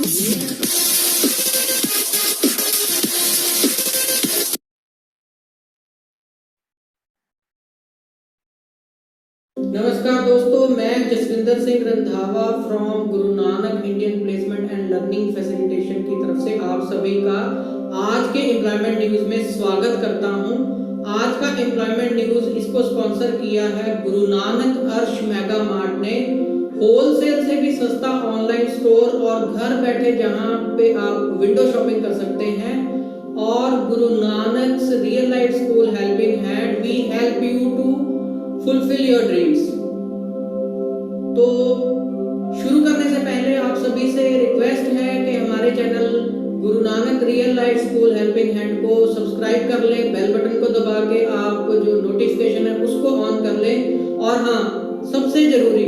नमस्कार दोस्तों, मैं Jaswinder Singh Randhawa from Guru Nanak Indian placement and learning facilitation की तरफ से आप सभी का आज के एम्प्लॉयमेंट न्यूज में स्वागत करता हूं। आज का एम्प्लॉयमेंट न्यूज इसको स्पॉन्सर किया है गुरु नानक अर्श मेगा मार्ट ने। होलसेल से भी सस्ता ऑनलाइन स्टोर और घर बैठे जहां पे आप विंडो शॉपिंग कर सकते हैं। और Guru Nanak real life school helping hand, we help you to fulfil your dreams. तो शुरू करने से पहले आप सभी से रिक्वेस्ट है कि हमारे चैनल गुरु Nanak real life school helping hand को सब्सक्राइब कर लें, बेल बटन को दबा के आप जो नोटिफिकेशन है उसको ऑन कर लें। और हाँ, सबसे जरूरी,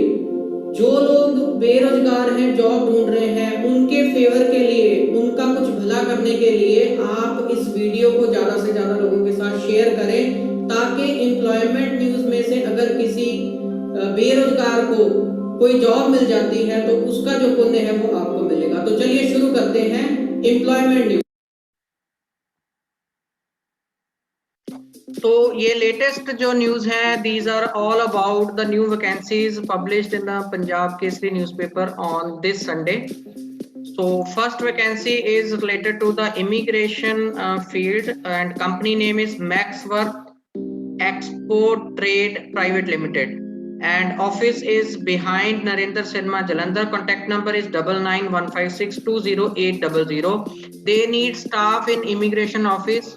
जो लोग बेरोजगार हैं, जॉब ढूंढ रहे हैं, उनके फेवर के लिए, उनका कुछ भला करने के लिए आप इस वीडियो को ज्यादा से ज्यादा लोगों के साथ शेयर करें, ताकि एम्प्लॉयमेंट न्यूज में से अगर किसी बेरोजगार को कोई जॉब मिल जाती है तो उसका जो पुण्य है वो आपको मिलेगा। तो चलिए शुरू करते हैं एम्प्लॉयमेंट न्यूज। तो ये लेटेस्ट जो न्यूज है, these are all about the new vacancies published in the Punjab Kesari newspaper on this Sunday. So first vacancy is related to the immigration field, and company name is Maxworth Export Trade Private Limited, and office is behind Narendra Cinema, Jalandhar. Contact number is 9915620800. They need staff in immigration office,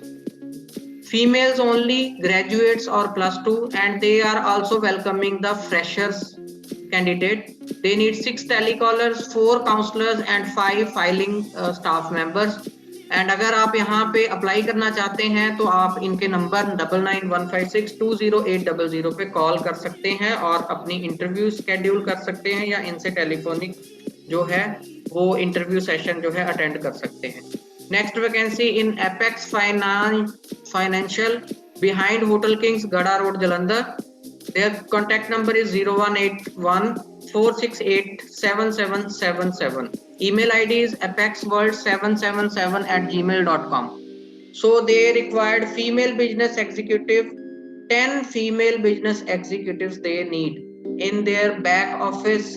females only, graduates or +2, and they are also welcoming the freshers candidate. They need 6 telecallers, 4 counselors and 5 filing staff members. And अगर आप यहाँ पे apply करना चाहते हैं तो आप इनके नंबर 9915620800 पे कॉल कर सकते हैं और अपनी इंटरव्यू स्केड्यूल कर सकते हैं, या इनसे टेलीफोनिक जो है वो इंटरव्यू सेशन जो है अटेंड कर सकते हैं। Next vacancy in apex financial behind hotel kings, Garha road, Jalandhar. Their contact number is 0181-468-7777. Email ID is apexworld777@gmail.com. So they required female business executive, 10 female business executives they need in their back office,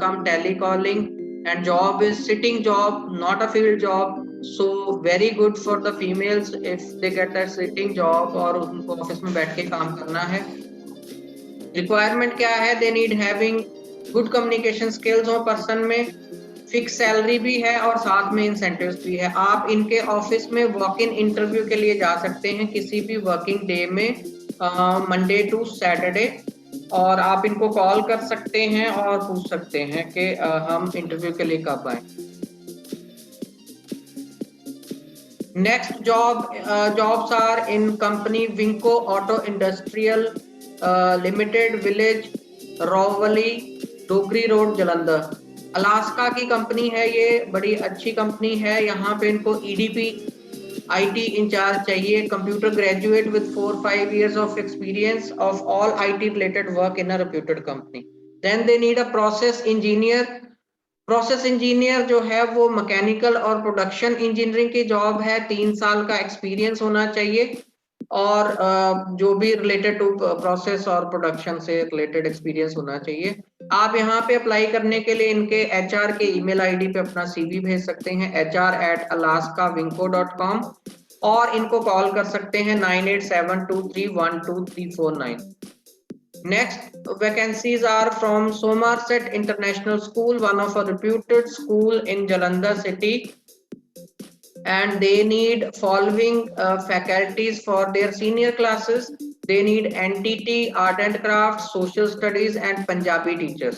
come telecalling, and job is sitting job, not a field job. So very good for the females if they get a sitting job और उनको office में बैठ के काम करना है। Requirement क्या है? They need having good communication skills हो पर्सन में, फिक्स सैलरी भी है और साथ में इंसेंटिव्स भी है। आप इनके ऑफिस में वॉक इन इंटरव्यू के लिए जा सकते हैं किसी भी वर्किंग डे में, मंडे टू सैटरडे, और आप इनको कॉल कर सकते हैं और पूछ सकते हैं कि हम इंटरव्यू के लिए कब आए। Next jobs are in company Vinco auto industrial limited, village Rowli, Dogri road, Jalandhar. Alaska की कंपनी है, ये बड़ी अच्छी कंपनी है। यहाँ पे इनको EDP IT इंचार्ज चाहिए, computer graduate with 4-5 years of experience of all IT related work in a reputed company. Then they need a process engineer. Process engineer जो है वो मैकेनिकल और प्रोडक्शन इंजीनियरिंग की जॉब है, 3 साल का एक्सपीरियंस होना चाहिए और जो भी रिलेटेड टू प्रोसेस और प्रोडक्शन से रिलेटेड एक्सपीरियंस होना चाहिए। आप यहाँ पे अप्लाई करने के लिए इनके HR के ईमेल ID पे अपना CV भेज सकते हैं, hr@alaskavinco.com, और इनको कॉल कर सकते हैं 9872312349। Next vacancies are from Somerset International School, one of a reputed school in Jalandhar city, and they need following faculties for their senior classes. They need NTT, Art and Crafts, Social Studies and Punjabi teachers.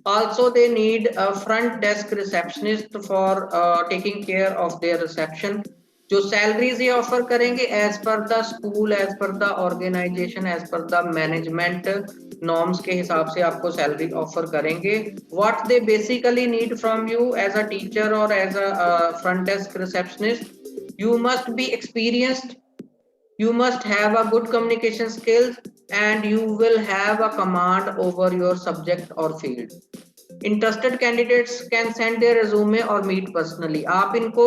Also they need a front desk receptionist for taking care of their reception. जो salaries ये offer करेंगे as per the school, as per the organisation, as per the management norms के हिसाब से आपको salary offer करेंगे। What they basically need from you as a teacher और as a front desk receptionist, you must be experienced, you must have a good communication skills, and you will have a command over your subject or field. Interested candidates can send their resume और meet personally. आप इनको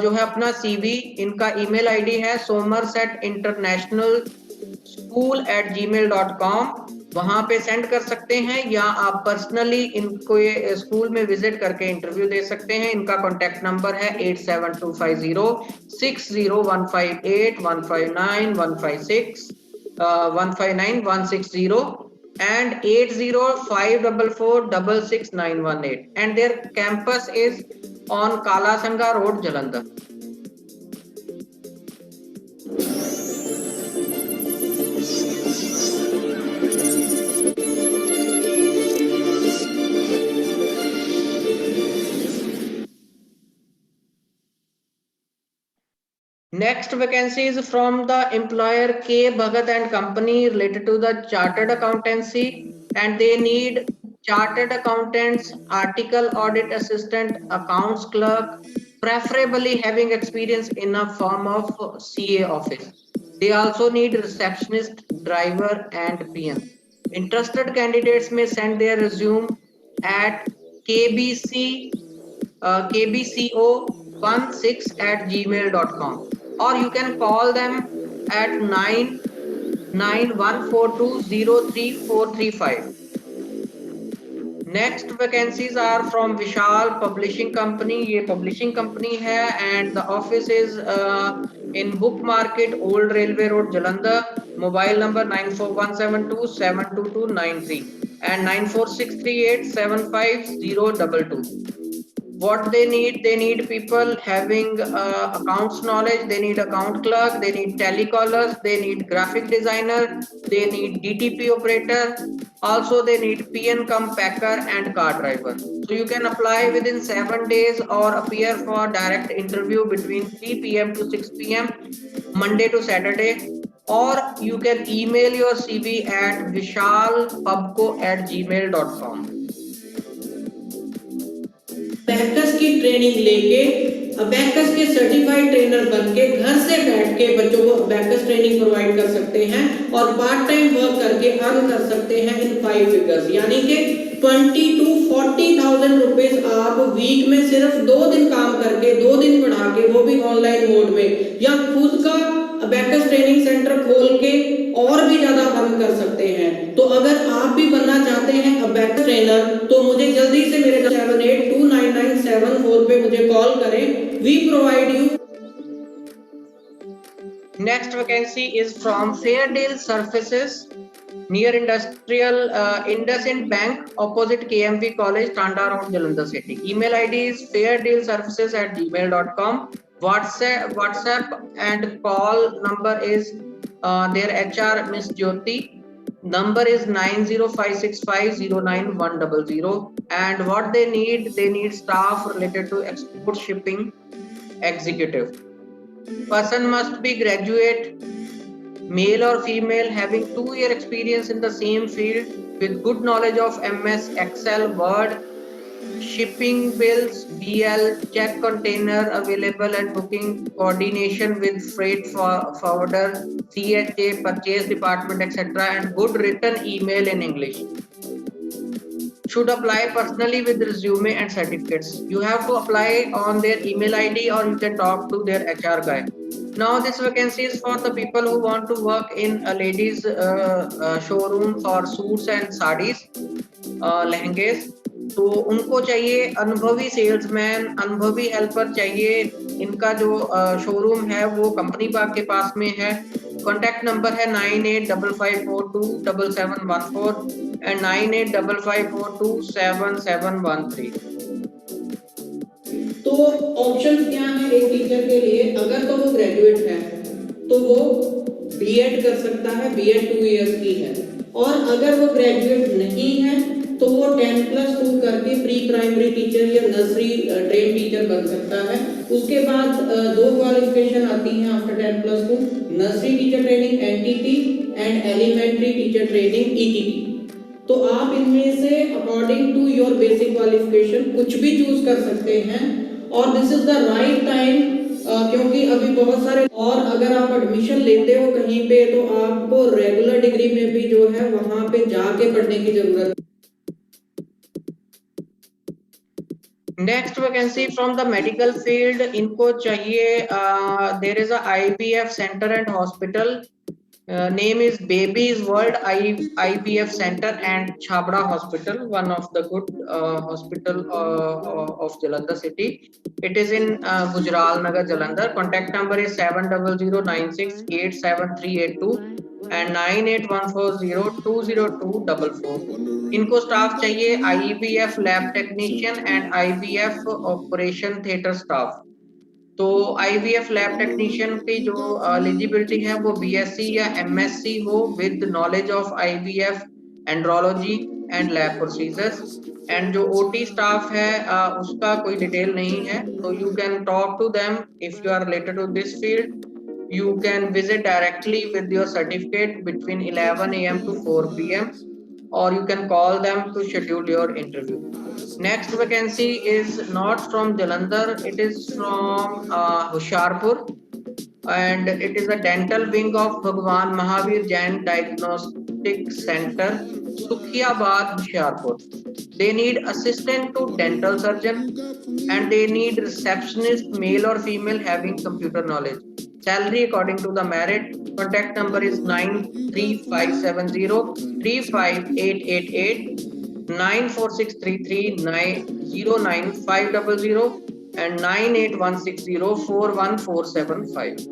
जो है अपना CV, इनका email ID है somersetinternationalschool@gmail.com, वहां पे सेंड कर सकते हैं, या आप पर्सनली इनको ये स्कूल में विजिट करके इंटरव्यू दे सकते हैं। इनका कॉन्टैक्ट नंबर है 8725060158159156 159160 and 8054466918, and their campus is on Kalasanga Road, Jalandhar. Next vacancy is from the employer K Bhagat and Company, related to the chartered accountancy, and they need chartered accountants, article audit assistant, accounts clerk, preferably having experience in a firm of CA office. They also need receptionist, driver and PM. Interested candidates may send their resume at kbco16@gmail.com, or you can call them at 9914203435. Next vacancies are from Vishal Publishing Company. ये publishing company है, and the office is in Book Market, Old Railway Road, Jalandhar. Mobile number 94172 72293 and 94638 75022. What they need people having accounts knowledge, they need account clerk, they need telecallers, they need graphic designer, they need DTP operator, also they need PN cum packer and car driver. So you can apply within 7 days or appear for direct interview between 3 PM to 6 PM Monday to Saturday, or you can email your CV at vishalpubco@gmail.com. Abacus की training लेके abacus के certified trainer बनके घर से बैठ के बच्चों को अबैकस ट्रेनिंग प्रोवाइड कर सकते हैं और पार्ट टाइम वर्क करके अर्न कर सकते हैं इन 5 फिगर्स, यानी कि 20 to 40,000 रुपीस आप वीक में सिर्फ 2 दिन काम करके 2 दिन पढ़ा के, वो भी ऑनलाइन मोड में, या खुद का अबैकस ट्रेनिंग सेंटर खोल के और भी ज्यादा अर्न कर सकते हैं। तो अगर आप भी बनना चाहते हैं अबैकस ट्रेनर, तो मुझे जल्दी से मेरे 782997 पे मुझे कॉल करें। We provide you. Next vacancy is from Fairdale services near industrial IndusInd Bank, opposite KMV College, Tanda Road, Jalandhar City. Email ID is fairdealservices@gmail.com. WhatsApp and call number is their HR Miss Jyoti. Number is 90565091000. And what they need staff related to export shipping executive. Person must be graduate, male or female, having 2-year experience in the same field, with good knowledge of MS Excel, Word, shipping bills, BL, check container available and booking, coordination with freight forwarder, CHA, purchase department, etc., and good written email in English. Should apply personally with resume and certificates. You have to apply on their email ID, or you can talk to their HR guy. Now this vacancy is for the people who want to work in a ladies showroom for suits and sarees, लहंगे। तो उनको चाहिए अनुभवी salesman, अनुभवी helper चाहिए। इनका जो showroom है वो कंपनी बाग के पास में है। कॉन्टैक्ट नंबर है 9855427714 एंड 9855427713। तो ऑप्शन क्या है एक टीचर के लिए? अगर तो वो ग्रेजुएट है तो वो बीएड कर सकता है, बीएड 2 इयर्स की है, और अगर वो ग्रेजुएट नहीं है तो वो 10+2 करके प्री प्राइमरी टीचर या नर्सरी ट्रेन टीचर बन सकता है। उसके बाद 2 क्वालिफिकेशन आती हैं after 10+2, nursery teacher training NTT and elementary teacher training ETT. तो आप इनमें से according to your basic qualification कुछ भी चूज कर सकते हैं, और this is the right time, क्योंकि अभी बहुत सारे, और अगर आप एडमिशन लेते हो कहीं पे तो आपको रेगुलर डिग्री में भी जो है वहां पे जाके पढ़ने की जरूरत next vacancy from the medical field, इनको चाहिए, there is a IVF centre and hospital, name is Baby's World IVF Center and Chhabra Hospital, one of the good hospital of Jalandhar city. It is in Gujral Nagar, Jalandhar. Contact number is 7009687382 and 9814020244. इनको staff चाहिए IVF lab technician and IVF operation theatre staff. तो IVF lab technician की जो eligibility है वो BSc या MSc हो with knowledge of IVF andrology and lab procedures. And जो OT स्टाफ है उसका कोई डिटेल नहीं है, तो you can talk to them if you are related to this field. You can visit directly with your certificate between 11 AM to 4 PM, or you can call them to schedule your interview. Next vacancy is not from Jalandhar, it is from Hoshiarpur, and it is a dental wing of Bhagwan Mahavir Jain Diagnostic Center, Sukhiabad, Hoshiarpur. They need assistant to dental surgeon and they need receptionist, male or female, having computer knowledge. Salary according to the merit. Contact number is 93570-35888, 94633-09500 and 98160-41475.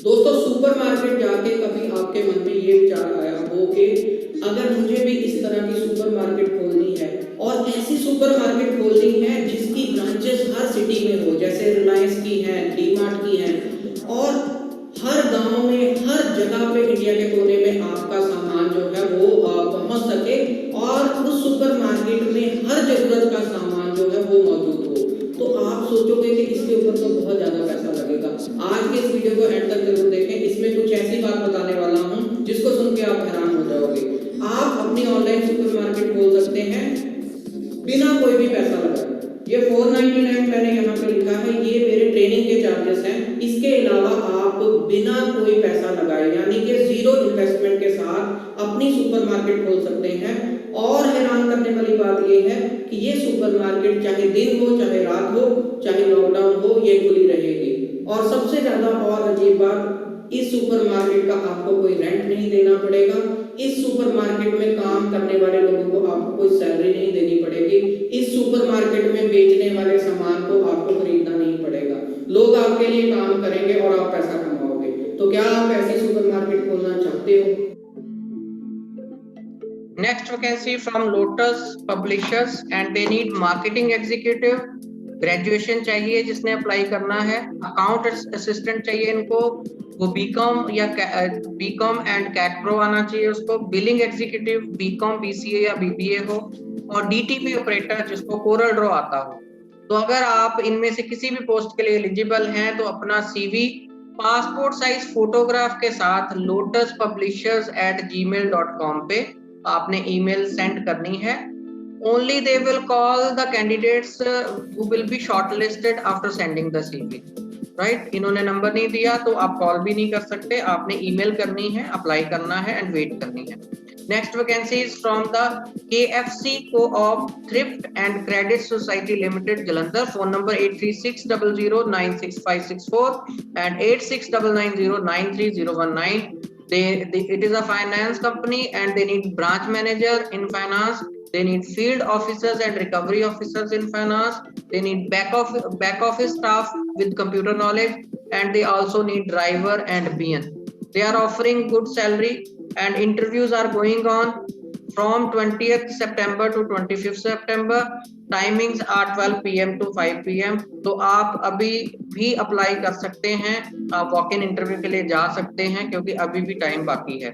दोस्तों, supermarket जाके कभी आपके मन में ये विचार आया हो कि अगर मुझे भी इस तरह की सुपरमार्केट खोलनी है, और ऐसी सुपरमार्केट खोलनी है जिसकी ब्रांचेस हर सिटी में हो, जैसे रिलायंस की है, डीमार्ट की है, और हर गांव में, हर जगह पे इंडिया के कोने में आपका सामान जो है वो पहुंच सके, और उस सुपरमार्केट में हर जरूरत का सामान जो है वो मौजूद हो, तो आप सोचोगे कि इसके ऊपर तो बहुत ज्यादा पैसा लगेगा। आज के इस वीडियो को एंड तक जरूर देखें, इसमें कुछ ऐसी बात बताने वाला हूं जिसको सुन के आप हैरान हो जाओगे। आप अपनी ऑनलाइन सुपरमार्केट खोल सकते हैं बिना कोई भी पैसा लगाए। ये 499 मैंने यहाँ पे लिखा है, ये मेरे ट्रेनिंग के चार्जेस हैं। इसके अलावा आप बिना कोई पैसा लगाए, यानी कि जीरो इन्वेस्टमेंट के साथ अपनी सुपरमार्केट खोल सकते हैं। और हैरान करने वाली बात ये है कि ये सुपरमार्केट चाहे दिन हो, चाहे रात हो, चाहे लॉकडाउन हो, ये खुली रहेगी। और सबसे ज्यादा और अजीब बात, इस सुपरमार्केट का आपको कोई रेंट नहीं देना पड़ेगा। इस सुपरमार्केट में काम करने वाले लोगों को आपको कोई सैलरी नहीं देनी पड़ेगी। इस सुपरमार्केट में बेचने वाले सामान को आपको खरीदना नहीं पड़ेगा। लोग आपके लिए काम करेंगे और आप पैसा कमाओगे। तो क्या आप ऐसी सुपरमार्केट खोलना चाहते हो? Next vacancy from lotus publishers and they need marketing executive. Graduation चाहिए जिसने अप्लाई करना है। अकाउंट असिस्टेंट चाहिए इनको, वो बीकॉम एंड कैट प्रो आना चाहिए उसको। बिलिंग एग्जीक्यूटिव बीकॉम, BCA या BBA हो, और DTP ऑपरेटर जिसको कोरल ड्रॉ आता हो। तो अगर आप इनमें से किसी भी पोस्ट के लिए एलिजिबल हैं तो अपना CV पासपोर्ट साइज फोटोग्राफ के साथ lotuspublishers@gmail.com पे आपने ईमेल सेंड करनी है। Only they will call the candidates who will be shortlisted after sending the CV. Right, इन्होंने नंबर नहीं दिया तो आप कॉल भी नहीं कर सकते, आपने ईमेल करनी है, अप्लाई करना है एंड वेट करनी है। Next vacancy is from the KFC Co-op Thrift and Credit Society Limited, Jalandhar. Phone number 8360096564 and 8699093019. It is a finance company and they need branch manager in finance. They need field officers and recovery officers in finance. They need back office staff with computer knowledge, and they also need driver and BN. They are offering good salary and interviews are going on from 20th September to 25th September. Timings are 12 PM to 5 PM. तो आप अभी भी apply कर सकते हैं, आप walk in interview के लिए जा सकते हैं क्योंकि अभी भी टाइम बाकी है।